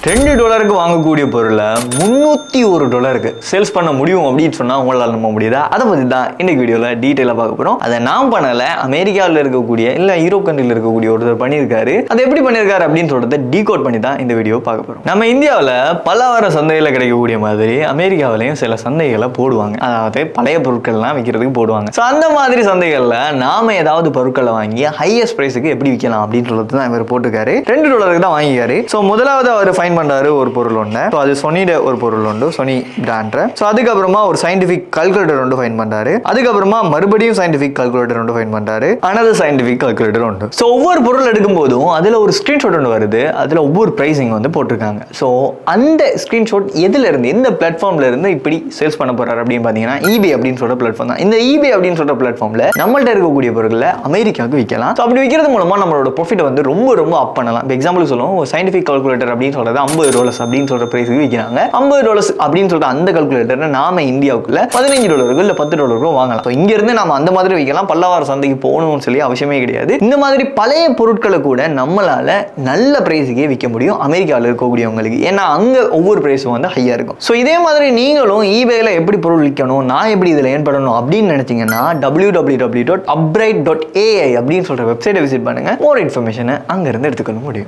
$2 வாங்கக்கூடிய பொருளை $301 சேல்ஸ் பண்ண முடியும் அப்படின்னு சொன்னா உங்களால் நம்ப முடியுதா? அதை பத்தி தான் இன்னைக்கு வீடியோல டீட்டெயிலாக பார்க்க போறோம். அதை நான் பண்ணல, அமெரிக்காவில் இருக்கக்கூடிய இல்ல யூரோப் கண்ட்ரியில் இருக்கக்கூடிய ஒருத்தர் பண்ணியிருக்காரு. அதை எப்படி பண்ணியிருக்காரு அப்படின்னு சொல்றதை டீகோட் பண்ணி தான் இந்த வீடியோ பார்க்க போறோம். நம்ம இந்தியாவில் பலவார சந்தைகளை கிடைக்கக்கூடிய மாதிரி அமெரிக்காவிலையும் சில சந்தைகளை போடுவாங்க. அதாவது பழைய பொருட்கள்லாம் விற்கிறதுக்கு போடுவாங்க. ஸோ அந்த மாதிரி சந்தைகளில் நாம ஏதாவது பொருட்களை வாங்கி ஹையஸ்ட் பிரைஸுக்கு எப்படி விற்கலாம் அப்படின்னு சொல்றது தான் இவர் போட்டிருக்காரு. $2 தான் வாங்கிக்காரு. ஸோ முதலாவது அவர் ஃபைன் பண்றாரு ஒரு பொருள் ஒன்று. ஸோ அது சொனியோட ஒரு பொருள் உண்டு, சொனி பிராண்ட். ஸோ அதுக்கப்புறமா ஒரு சயின்டிஃபிக் கால்குலேட்டர் ஒன்று ஃபைன் பண்றாரு. அதுக்கப்புறமா மறுபடியும் சயின்டிஃபிக் கால்குலேட்டர் ஒன்று ஃபைன் பண்றாரு. அனதர் சயின்டிஃபிக் கால்குலேட்டர் உண்டு. ஸோ ஒவ்வொரு பொருள் எடுக்கும் போதும் அதுல ஒரு ஸ்கிரீன்ஷாட் ஒன்று வருது. அதுல ஒவ்வொரு பிரைசிங் வந்து போட்டிருக்காங்க. ஸோ அந்த ஸ்கிரீன்ஷாட் எதுல இருந்து எந்த பிளாட்ஃபார்ம்ல இருந்து இப்படி சேல்ஸ் பண்ண போறாரு அப்படின்னு பாத்தீங்கன்னா eBay அப்படின்னு சொல்ற பிளாட்ஃபார்ம் தான். இந்த eBay அப்படின்னு சொல்ற பிளாட்ஃபார்ம்ல நம்மள்ட்ட இருக்கக்கூடிய பொருட்களை அமெரிக்காவுக்கு விற்கலாம். ஸோ அப்படி விற்கிறது மூலமா நம்மளோட ப்ராஃபிட் வந்து ரொம்ப ரொம்ப அப் பண்ணலாம். எக்ஸாம்பிள் சொல்லுவோம், சயின்டிஃபிக் கால்குலேட்டர் அப்படின்னு சொல்றது $50 அப்படின்னு சொல்ற பிரைஸுக்கு விற்கிறாங்க. $50 அப்படின்னு சொல்ற அந்த கால்குலேட்டர் நாம இந்தியாவுக்குள்ள $15 இல்ல $10 வாங்கலாம். இங்க இருந்து நாம அந்த மாதிரி விற்கலாம். பல்லவார சந்தைக்கு போகணும்னு சொல்லி அவசியமே கிடையாது. இந்த மாதிரி பழைய பொருட்களை கூட நம்மளால நல்ல பிரைஸுக்கே விற்க முடியும் அமெரிக்காவில் இருக்கக்கூடியவங்களுக்கு. ஏன்னா அங்க ஒவ்வொரு பிரைஸும் வந்து ஹையா இருக்கும். ஸோ இதே மாதிரி நீங்களும் eBayல எப்படி பொருள் விற்கணும், நான் எப்படி இதில் ஏன் பண்ணணும் அப்படின்னு நினைச்சீங்கன்னா www.upbright.ai அப்படின்னு சொல்ற வெப்சைட்டை விசிட் பண்ணுங்க. மோர் இன்ஃபர்மேஷனை அங்க இருந்து எடுத்துக்கொள்ள முடியும்.